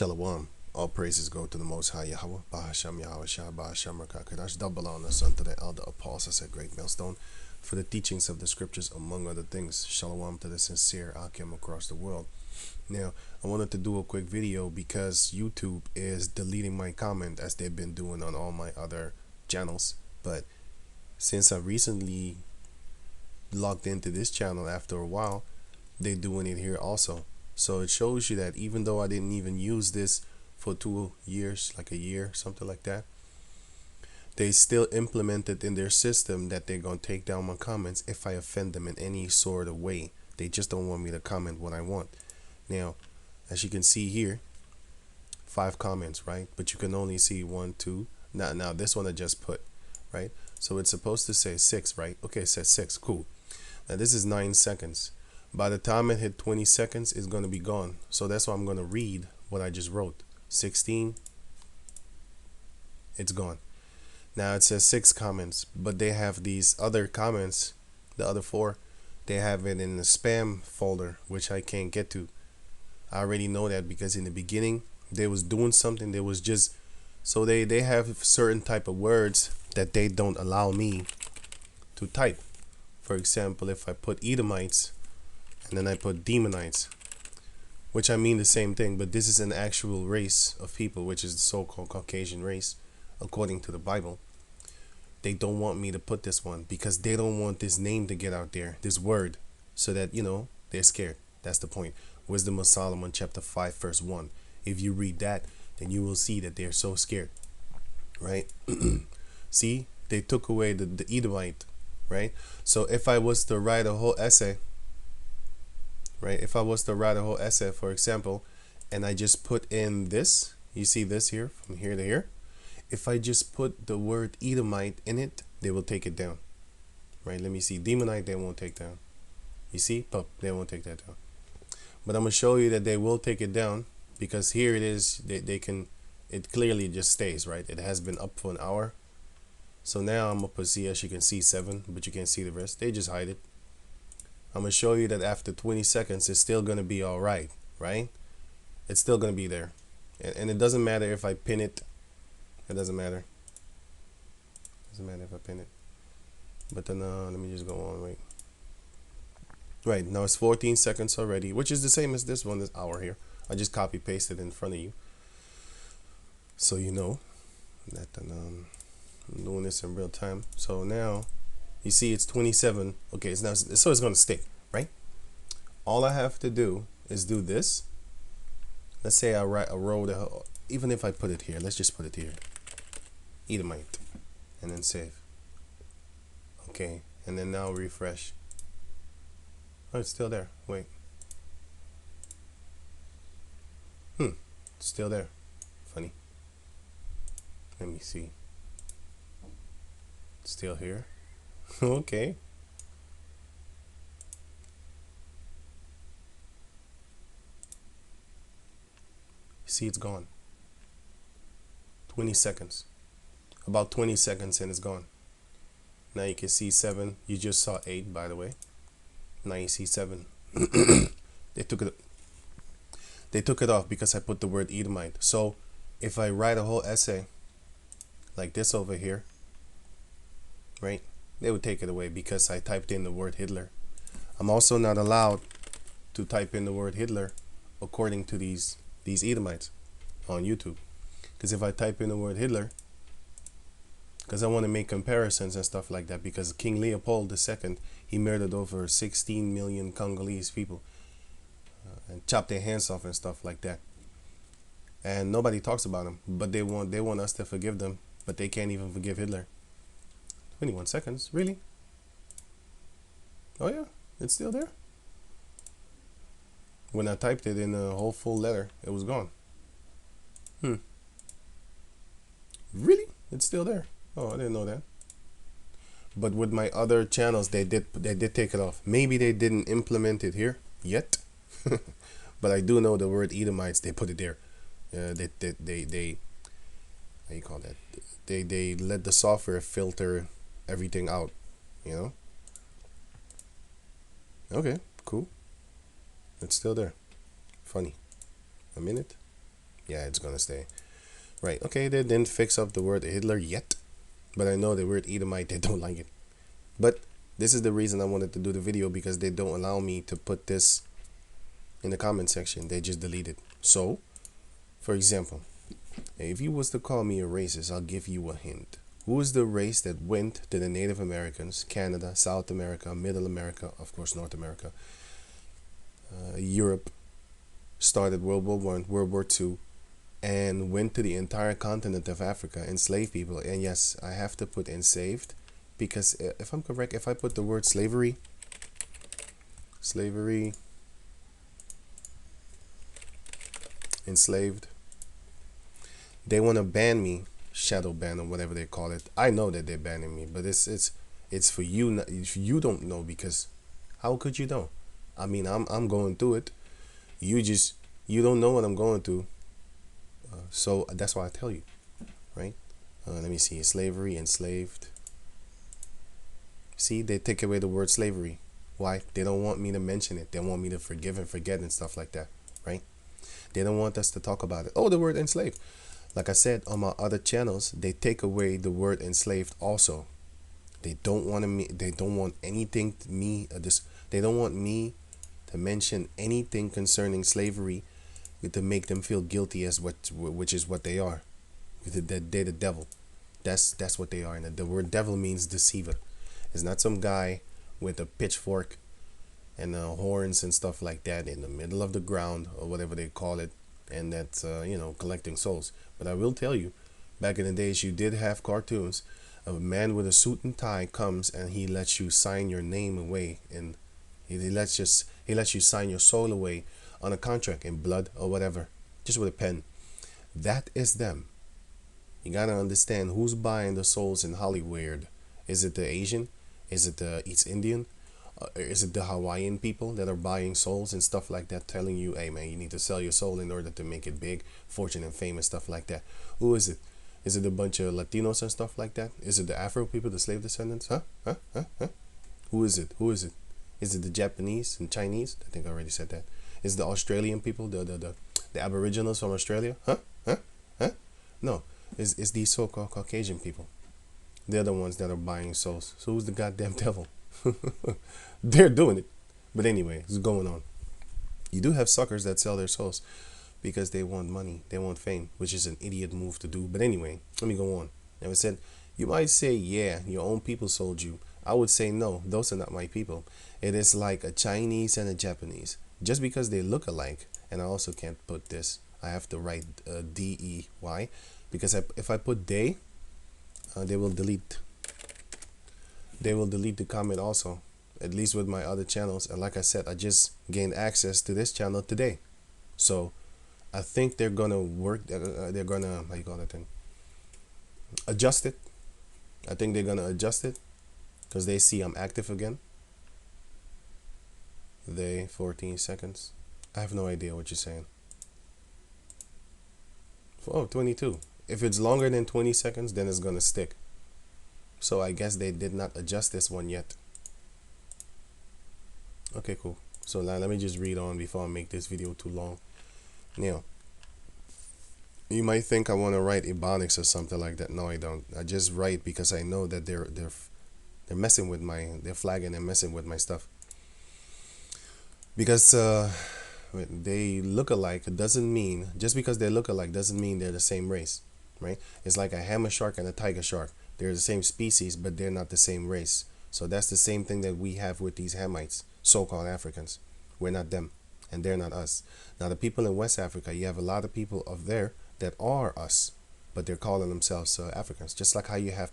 Shalom. All praises go to the Most High Yahweh. Bahasham Yahweh Shah Bahasham Rakakadash. Double honors unto the elder apostles at Great Millstone for the teachings of the scriptures, among other things. Shalom to the sincere Akim across the world. Now, I wanted to do a quick video because YouTube is deleting my comment as they've been doing on all my other channels. But since I recently logged into this channel after a while, they're doing it here also. So it shows you that even though I didn't even use this for 2 years, like a year, something like that, they still implemented in their system that they're going to take down my comments if I offend them in any sort of way. They just don't want me to comment what I want. Now, as you can see here, 5 comments, right? But you can only see 1, 2. Now this one I just put, right? So it's supposed to say 6, right? Okay, it says 6. Cool. Now this is 9 seconds. By the time it hit 20 seconds, it's going to be gone. So that's why I'm going to read what I just wrote. 16. It's gone. Now it says 6 comments, but they have these other comments, the other 4, they have it in the spam folder, which I can't get to. I already know that because in the beginning, they was doing something. They was just, so they have certain type of words that they don't allow me to type. For example, if I put Edomites, and then I put demonites, which I mean the same thing, but this is an actual race of people, which is the so-called Caucasian race, according to the Bible. They don't want me to put this one because they don't want this name to get out there, this word, so that, you know, they're scared. That's the point. Wisdom of Solomon, chapter 5, verse 1. If you read that, then you will see that they're so scared, right? See, they took away the Edomite, right? So if I was to write a whole essay, right? If I was to write a whole essay, for example, and I just put in this, you see this here, from here to here. If I just put the word Edomite in it, they will take it down, right? Let me see. Demonite, they won't take down. You see? Pup, they won't take that down. But I'm going to show you that they will take it down because here it is. They can, it clearly just stays, right? It has been up for an hour. So now I'm going to put, see, as you can see, 7, but you can't see the rest. They just hide it. I'm going to show you that after 20 seconds, it's still going to be all right? It's still going to be there. And it doesn't matter if I pin it. It doesn't matter. It doesn't matter if I pin it. But then, let me just go on, wait. Right, now it's 14 seconds already, which is the same as this one, this hour here. I just copy pasted in front of you. So you know that I'm doing this in real time. So now, you see it's 27. Okay, it's now, so it's going to stick, right? All I have to do is do this. Let's say I write a row, even if I put it here, let's just put it here. Edomite, and then save. Okay, and then now refresh. Oh, it's still there. Wait. It's still there. Funny. Let me see. It's still here. Okay. See, it's gone. 20 seconds. About 20 seconds and it's gone. Now you can see 7. You just saw 8, by the way. Now you see 7. They took it off because I put the word Edomite. So if I write a whole essay like this over here, right, they would take it away because I typed in the word Hitler. I'm also not allowed to type in the word Hitler according to these Edomites on YouTube. Because if I type in the word Hitler, because I want to make comparisons and stuff like that, because King Leopold II, he murdered over 16 million Congolese people and chopped their hands off and stuff like that. And nobody talks about him, but they want us to forgive them, but they can't even forgive Hitler. 21 seconds, really? Oh yeah, it's still there. When I typed it in a whole full letter, it was gone. Really? It's still there. Oh, I didn't know that. But with my other channels, they did take it off. Maybe they didn't implement it here yet, but I do know the word Edomites. They put it there. They how you call that? They let the software filter everything out. You know. Okay, cool. It's still there. Funny. A minute. Yeah, it's gonna stay. Right. Okay, they didn't fix up the word Hitler yet, but I know the word Edomite, they don't like it. But this is the reason I wanted to do the video, because they don't allow me to put this in the comment section. They just delete it. So, for example, if you was to call me a racist, I'll give you a hint. Who is the race that went to the Native Americans, Canada, South America, Middle America, of course North America, Europe, started World War One, World War Two, and went to the entire continent of Africa, enslaved people? And yes, I have to put enslaved, because if I'm correct, if I put the word slavery, enslaved, they want to ban me, shadow ban or whatever they call it. I know that they're banning me, but it's for you. If you don't know, because how could you know? I mean, I'm going through it. You don't know what I'm going through. So that's why I tell you, right? Let me see. Slavery, enslaved. See, they take away the word slavery. Why? They don't want me to mention it. They want me to forgive and forget and stuff like that, right? They don't want us to talk about it. Oh, the word enslaved. Like I said, on my other channels, they take away the word enslaved also. They don't want me. They don't want anything to me. They don't want me to mention anything concerning slavery, to make them feel guilty, as which is what they are. They're the devil. That's what they are. And the word devil means deceiver. It's not some guy with a pitchfork and horns and stuff like that in the middle of the ground, or whatever they call it, and that's collecting souls. But I will tell you, back in the days, you did have cartoons. A man with a suit and tie comes and he lets you sign your name away, and he lets you sign your soul away on a contract in blood or whatever, just with a pen. That is them. You gotta understand who's buying the souls in Hollywood. Is it the Asian? Is it the East Indian? Is it the Hawaiian people that are buying souls and stuff like that, telling you, hey man, you need to sell your soul in order to make it big, fortune and fame and stuff like that? Who is it? Is it a bunch of Latinos and stuff like that? Is it the Afro people, the slave descendants? Huh? Who is it? Is it the Japanese and Chinese? I think I already said that. Is it the Australian people, the Aboriginals from Australia? Huh? No, it's these so-called Caucasian people. They're the ones that are buying souls. So who's the goddamn devil? They're doing it. But anyway, it's going on. You do have suckers that sell their souls because they want money, they want fame, which is an idiot move to do. But anyway, let me go on. Now I said, you might say, yeah, your own people sold you. I would say, no, those are not my people. It is like a Chinese and a Japanese. Just because they look alike, and I also can't put this. I have to write D-E-Y, because if I put they will delete the comment also, at least with my other channels. And like I said, I just gained access to this channel today, so I think they're gonna work. They're gonna, how you call that thing, adjust it. I think they're gonna adjust it because they see I'm active again. They 14 seconds. I have no idea what you're saying. Oh, 22. If it's longer than 20 seconds, then it's gonna stick. So I guess they did not adjust this one yet. Okay, cool. So now let me just read on before I make this video too long. Now, you might think I want to write ebonics or something like that. No, I don't. I just write because I know that they're messing with they're flagging and messing with my stuff. Because they look alike doesn't mean, just because they look alike doesn't mean they're the same race, right? It's like a hammer shark and a tiger shark. They're the same species, but they're not the same race. So that's the same thing that we have with these Hamites, so-called Africans. We're not them, and they're not us. Now, the people in West Africa, you have a lot of people of there that are us, but they're calling themselves Africans. Just like how you have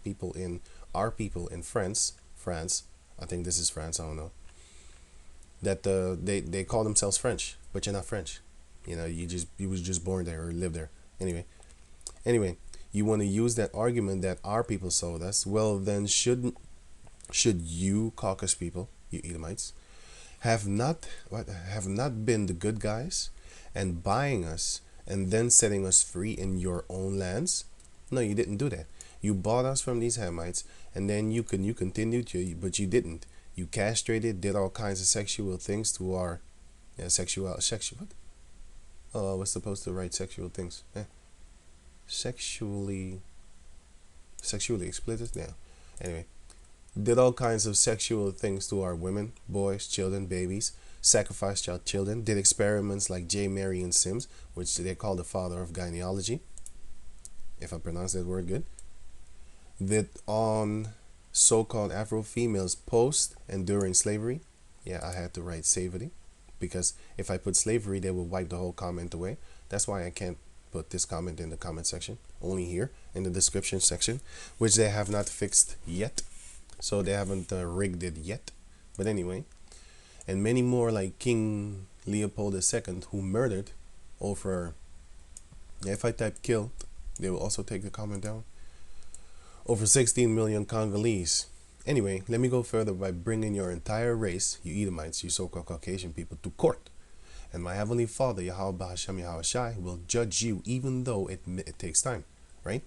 our people in France, I think this is France, I don't know, that they call themselves French, but you're not French. You know, you was just born there or lived there. Anyway, you want to use that argument that our people sold us. Well, then should you Caucasus people, you Edomites, have not been the good guys and buying us and then setting us free in your own lands? No, you didn't do that. You bought us from these Hamites, and then you continued to, but you didn't. You castrated, did all kinds of sexual things to our sexual what? Oh, I was supposed to write sexual things. Sexually, sexually explicit. Yeah. Anyway, did all kinds of sexual things to our women, boys, children, babies. Sacrificed child children. Did experiments like J. Marion Sims, which they call the father of gynecology, if I pronounce that word good. That on so-called Afro females post and during slavery. Yeah, I had to write slavery because if I put slavery, they will wipe the whole comment away. That's why I can't put this comment in the comment section, only here in the description section, which they have not fixed yet. So they haven't rigged it yet. But anyway, and many more like King Leopold II, who murdered over, yeah, if I type killed, they will also take the comment down, over 16 million Congolese. Anyway, let me go further by bringing your entire race, you Edomites, you so-called Caucasian people, to court. And my heavenly Father, Yahweh Hashem Yahushai, will judge you even though it takes time, right?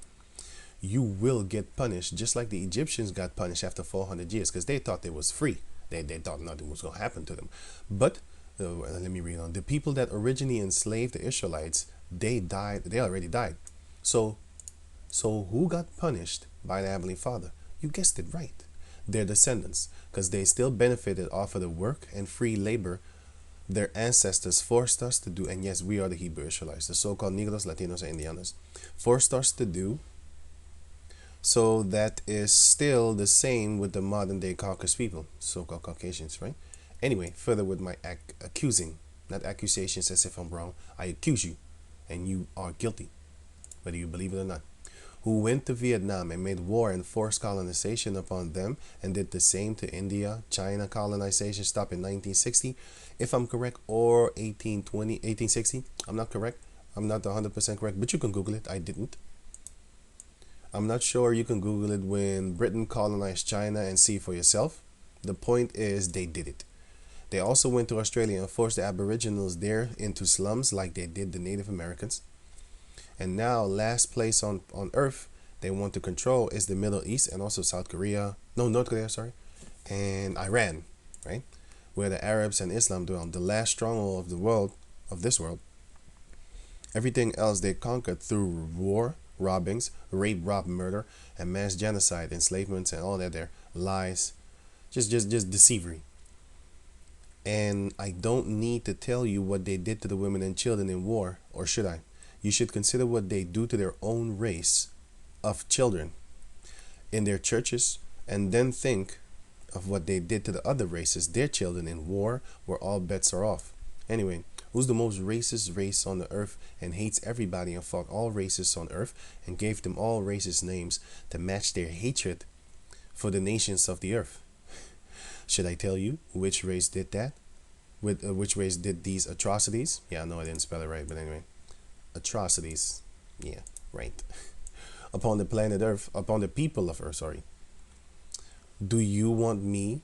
You will get punished just like the Egyptians got punished after 400 years because they thought they was free. They thought nothing was going to happen to them. But, let me read on. The people that originally enslaved the Israelites, they died. They already died. So who got punished by the Heavenly Father? You guessed it right. Their descendants, because they still benefited off of the work and free labor their ancestors forced us to do. And yes, we are the Hebrew Israelites, the so-called niggers, Latinos, and Indianos, forced us to do. So that is still the same with the modern day Caucasus people, so-called Caucasians, right? Anyway, further with my accusing, not accusations as if I'm wrong. I accuse you, and you are guilty, whether you believe it or not. Who went to Vietnam and made war and forced colonization upon them, and did the same to India. China colonization stopped in 1960, if I'm correct, or 1820, 1860. I'm not correct. I'm not 100% correct, but you can Google it. I didn't. I'm not sure. You can Google it when Britain colonized China and see for yourself. The point is they did it. They also went to Australia and forced the Aboriginals there into slums like they did the Native Americans. And now last place on earth they want to control is the Middle East and also South Korea. No, North Korea, sorry. And Iran, right? Where the Arabs and Islam dwell. The last stronghold of the world, of this world. Everything else they conquered through war, robbings, rape, rob, murder, and mass genocide, enslavements, and all that there. Lies. Just deceivery. And I don't need to tell you what they did to the women and children in war, or should I? You should consider what they do to their own race of children in their churches, and then think of what they did to the other races, their children in war, where all bets are off. Anyway, who's the most racist race on the earth and hates everybody and fought all races on earth and gave them all racist names to match their hatred for the nations of the earth? Should I tell you which race did that? Which race did these atrocities? Yeah, I know I didn't spell it right, but anyway. Atrocities, yeah, right, upon the planet Earth, upon the people of Earth, sorry. Do you want me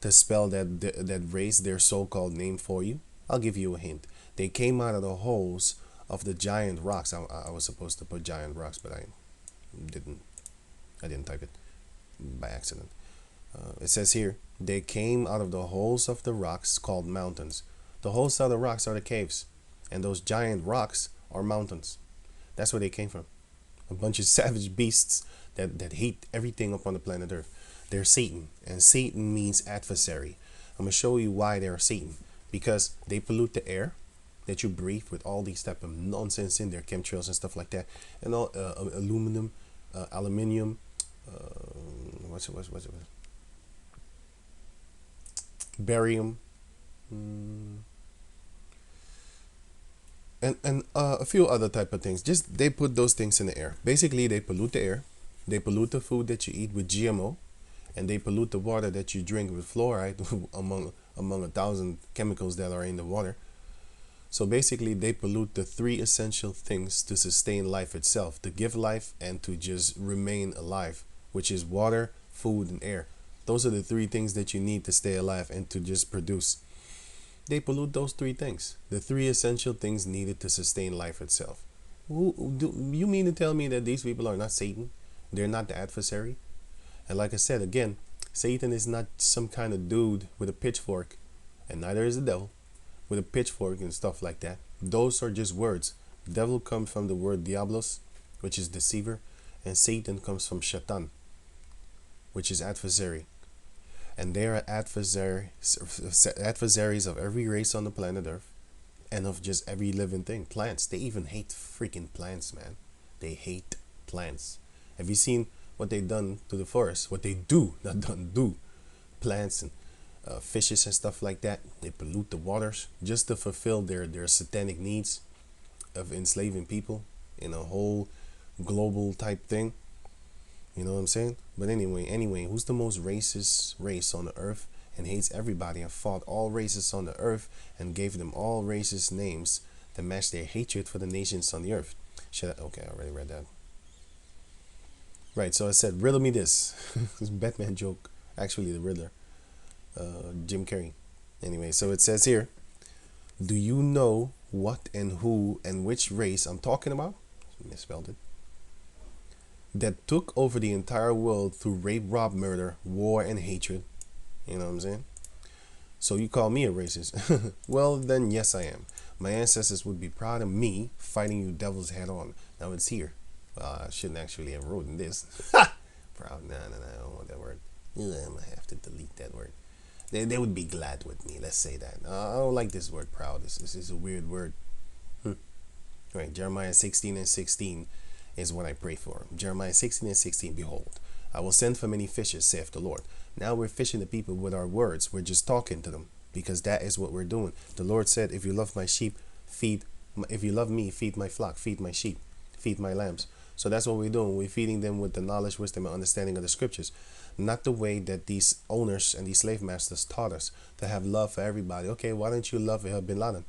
to spell that race, their so-called name for you? I'll give you a hint. They came out of the holes of the giant rocks. I was supposed to put giant rocks, but I didn't type it by accident. It says here, they came out of the holes of the rocks called mountains. The holes of the rocks are the caves, and those giant rocks are mountains. That's where they came from. A bunch of savage beasts that hate everything upon the planet Earth. They're Satan, and Satan means adversary. I'm going to show you why they're Satan. Because they pollute the air that you breathe with all these type of nonsense in there, chemtrails and stuff like that, and all aluminum, aluminium, what's it? Barium, and a few other type of things. Just they put those things in the air. Basically, they pollute the air. They pollute the food that you eat with GMO, and they pollute the water that you drink with fluoride among 1,000 chemicals that are in the water. So basically, they pollute the three essential things to sustain life itself, to give life and to just remain alive, which is water, food, and air. Those are the three things that you need to stay alive and to just produce. They pollute those three things, the three essential things needed to sustain life itself. Do you mean to tell me that these people are not Satan? They're not the adversary? And like I said, again, Satan is not some kind of dude with a pitchfork, and neither is the devil. with a pitchfork and stuff like that. Those are just words. Devil comes from the word diablos, which is deceiver, and Satan comes from shaitan, which is adversary. And they are adversaries of every race on the planet Earth and of just every living thing. Plants. They even hate freaking plants, man. They hate plants. Have you seen what they done to the forest? What they do, not done, do. Plants and fishes and stuff like that. They pollute the waters just to fulfill their satanic needs of enslaving people in a whole global type thing. You know what I'm saying? But anyway, who's the most racist race on the earth and hates everybody and fought all races on the earth and gave them all racist names that match their hatred for the nations on the earth? Okay, I already read that. Right, so I said, riddle me this. This Batman joke. Actually, the Riddler. Jim Carrey. Anyway, so it says here, do you know what and who and which race I'm talking about? Misspelled it. That took over the entire world through rape, rob, murder, war, and hatred. You know what I'm saying? So you call me a racist? Well, then yes, I am. My ancestors would be proud of me fighting you devils head on. Now it's here. I shouldn't actually have written this. Proud? No, I don't want that word. I'm gonna have to delete that word. They would be glad with me. Let's say that. I don't like this word, proud. This is a weird word. Right, Jeremiah 16:16 is what I pray for. Jeremiah 16:16, behold, I will send for many fishes, saith the Lord. Now we're fishing the people with our words. We're just talking to them because that is what we're doing. The Lord said, if you love my sheep, if you love me, feed my flock, feed my sheep, feed my lambs. So that's what we're doing. We're feeding them with the knowledge, wisdom, and understanding of the scriptures. Not the way that these owners and these slave masters taught us to have love for everybody. Okay, why don't you love Bin Laden,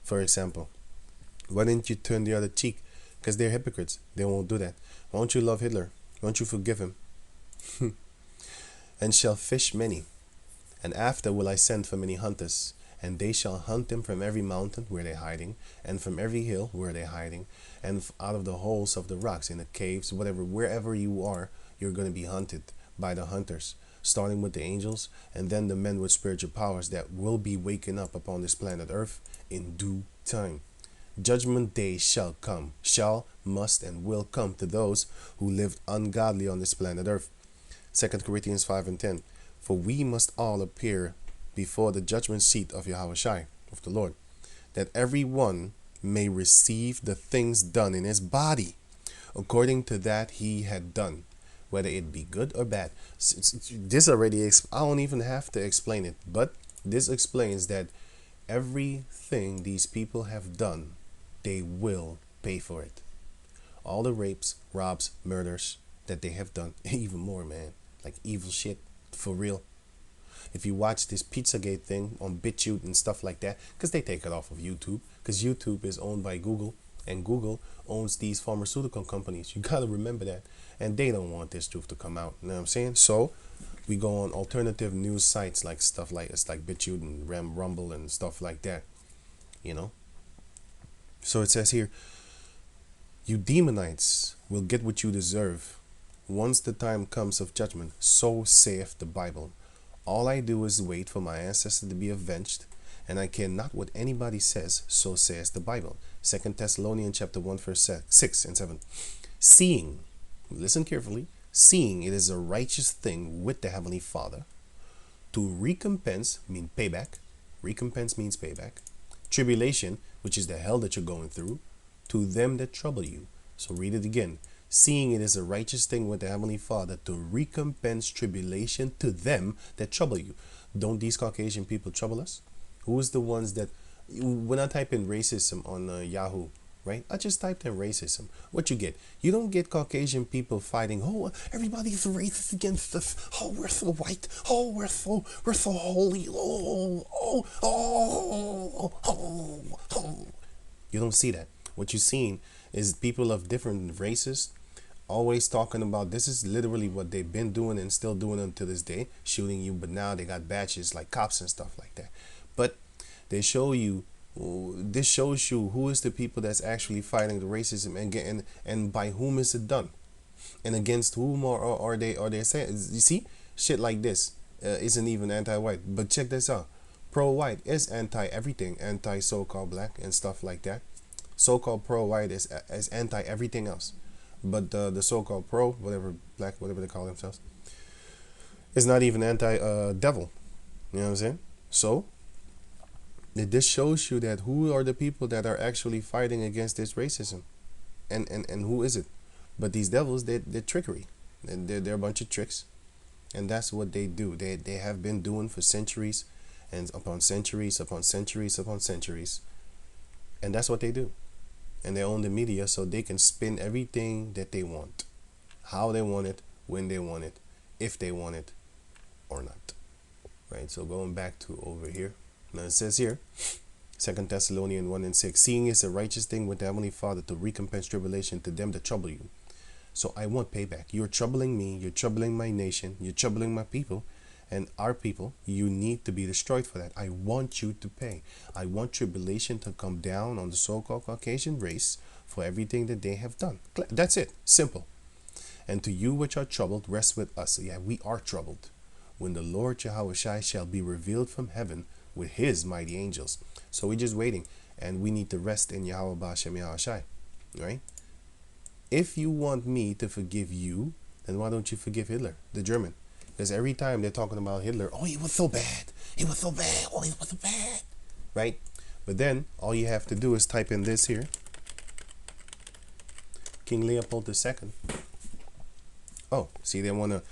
for example? Why didn't you turn the other cheek? Because they're hypocrites. They won't do that. Why don't you love Hitler? Why don't you forgive him? And shall fish many. And after will I send for many hunters. And they shall hunt them from every mountain where they're hiding, and from every hill where they're hiding, and out of the holes of the rocks, in the caves, whatever, wherever you are, you're going to be hunted by the hunters, starting with the angels, and then the men with spiritual powers that will be waking up upon this planet Earth in due time. Judgment day shall come, shall, must, and will come to those who lived ungodly on this planet Earth. 2 Corinthians 5:10. For we must all appear before the judgment seat of Yahushua, of the Lord, that every one may receive the things done in his body, according to that he had done, whether it be good or bad. This already, I don't even have to explain it, but this explains that everything these people have done, they will pay for it. All the rapes, robs, murders that they have done, even more, man, like evil shit, for real. If you watch this Pizzagate thing on BitChute and stuff like that, because they take it off of YouTube, because YouTube is owned by Google, and Google owns these pharmaceutical companies. You gotta remember that, and they don't want this truth to come out. You know what I'm saying? So we go on alternative news sites like stuff like it's like BitChute and Rumble and stuff like that. You know. So it says here, you demonites will get what you deserve once the time comes of judgment. So saith the Bible. All I do is wait for my ancestors to be avenged, and I care not what anybody says, so says the Bible. 2 Thessalonians chapter 1, verse 6 and 7. Seeing, listen carefully, seeing it is a righteous thing with the Heavenly Father to recompense, mean payback, recompense means payback, tribulation, which is the hell that you're going through, to them that trouble you. So read it again. Seeing it is a righteous thing with the Heavenly Father to recompense tribulation to them that trouble you. Don't these Caucasian people trouble us? Who is the ones that, when I type in racism on Yahoo, right? I just typed in racism. What you get? You don't get Caucasian people fighting, oh, everybody's racist against us. Oh, we're so white. Oh, we're so holy. You don't see that. What you're seeing is people of different races always talking about, this is literally what they've been doing and still doing until this day, shooting you, but now they got badges like cops and stuff like that. But they show you, this shows you who is the people that's actually fighting the racism and by whom is it done, and against whom are they saying. You see, shit like this isn't even anti-white. But check this out. Pro-white is anti-everything, anti-so-called black and stuff like that. So-called pro-white is anti-everything else. But the so-called pro, whatever, black, whatever they call themselves, is not even anti-devil. You know what I'm saying? So, this shows you that who are the people that are actually fighting against this racism. And who is it? But these devils, they're trickery. They're a bunch of tricks. And that's what they do. They have been doing for centuries and upon centuries upon centuries upon centuries. And that's what they do. And they own the media so they can spin everything that they want. How they want it, when they want it, if they want it or not. Right? So going back to over here. Now it says here, 2 Thessalonians 1:6, seeing is a righteous thing with the Heavenly Father to recompense tribulation to them that trouble you. So I want payback. You're troubling me. You're troubling my nation. You're troubling my people. And our people, you need to be destroyed for that. I want you to pay. I want tribulation to come down on the so-called Caucasian race for everything that they have done. That's it. Simple. And to you which are troubled, rest with us. Yeah, we are troubled. When the Lord Yahushua shall be revealed from heaven with his mighty angels. So we're just waiting. And we need to rest in Yahweh B'Shem Yahushua. Right? If you want me to forgive you, then why don't you forgive Hitler, the German? Because every time they're talking about Hitler, oh, he was so bad. He was so bad. Oh, he was so bad. Right? But then all you have to do is type in this here. King Leopold II. Oh, see, they wanna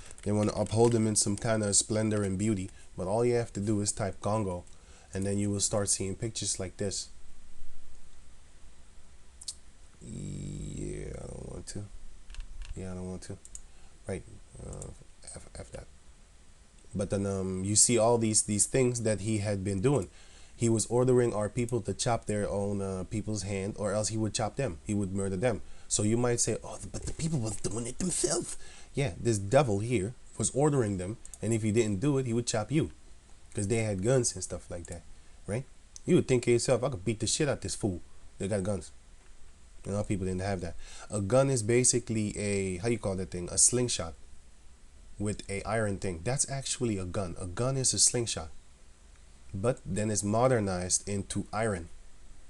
uphold him in some kind of splendor and beauty. But all you have to do is type Congo, and then you will start seeing pictures like this. Yeah, I don't want to. Yeah, I don't want to. Right. F that. But then you see all these things that he had been doing. He was ordering our people to chop their own people's hand, or else he would chop them. He would murder them. So you might say, oh, but the people was doing it themselves. Yeah, this devil here was ordering them, and if he didn't do it, he would chop you, because they had guns and stuff like that, right? You would think to yourself, I could beat the shit out this fool. They got guns. You know, people didn't have that. A gun is basically a, how you call that thing? A slingshot with a iron thing. That's actually a gun. A gun is a slingshot, but then it's modernized into iron.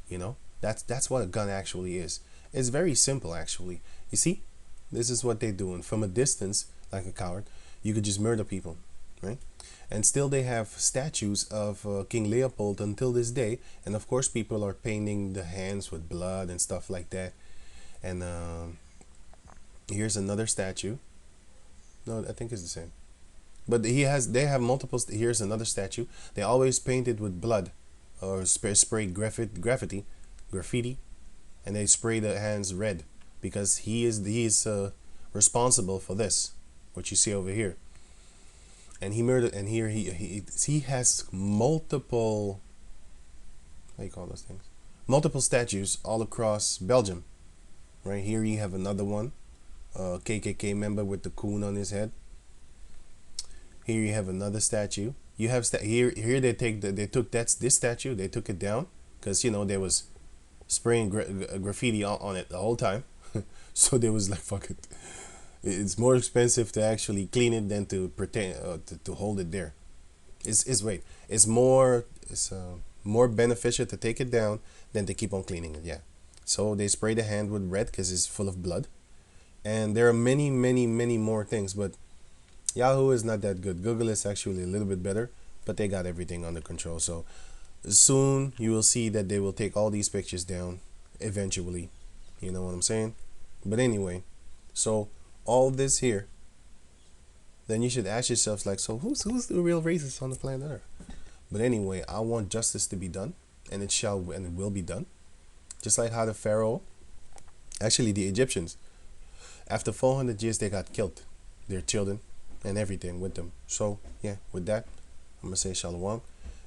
You know, that's what a gun actually is. It's very simple, actually. You see, this is what they're doing from a distance, like a coward. You could just murder people, right? And still they have statues of King Leopold until this day. And of course people are painting the hands with blood and stuff like that. And here's another statue. No, I think it's the same. But they have multiple. Here's another statue. They always paint it with blood or spray graffiti, and they spray the hands red because he is responsible for this, what you see over here. And he murdered, and here he has multiple, how you call those things? Multiple statues all across Belgium. Right here you have another one, KKK member with the coon on his head. Here you have another statue. You have here they took this statue, they took it down because you know they was spraying graffiti on it the whole time. So they was like, fuck it. It's more expensive to actually clean it than to pretend to hold it there. It's more beneficial to take it down than to keep on cleaning it. Yeah. So they spray the hand with red because it's full of blood, and there are many more things. But Yahoo is not that good. Google is actually a little bit better, but they got everything under control. So soon you will see that they will take all these pictures down eventually. You know what I'm saying? But anyway, so all this here, then you should ask yourselves like, so who's the real racist on the planet Earth? But anyway, I want justice to be done, and it will be done. Just like how the Pharaoh, actually the Egyptians, after 400 years they got killed, their children and everything with them. So yeah, with that, I'm gonna say shalom,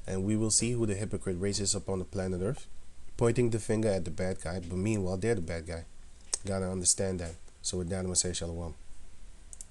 and we will see who the hypocrite race is upon the planet Earth, pointing the finger at the bad guy, but meanwhile they're the bad guy. Gotta understand that. So with that, I'm gonna say shalom.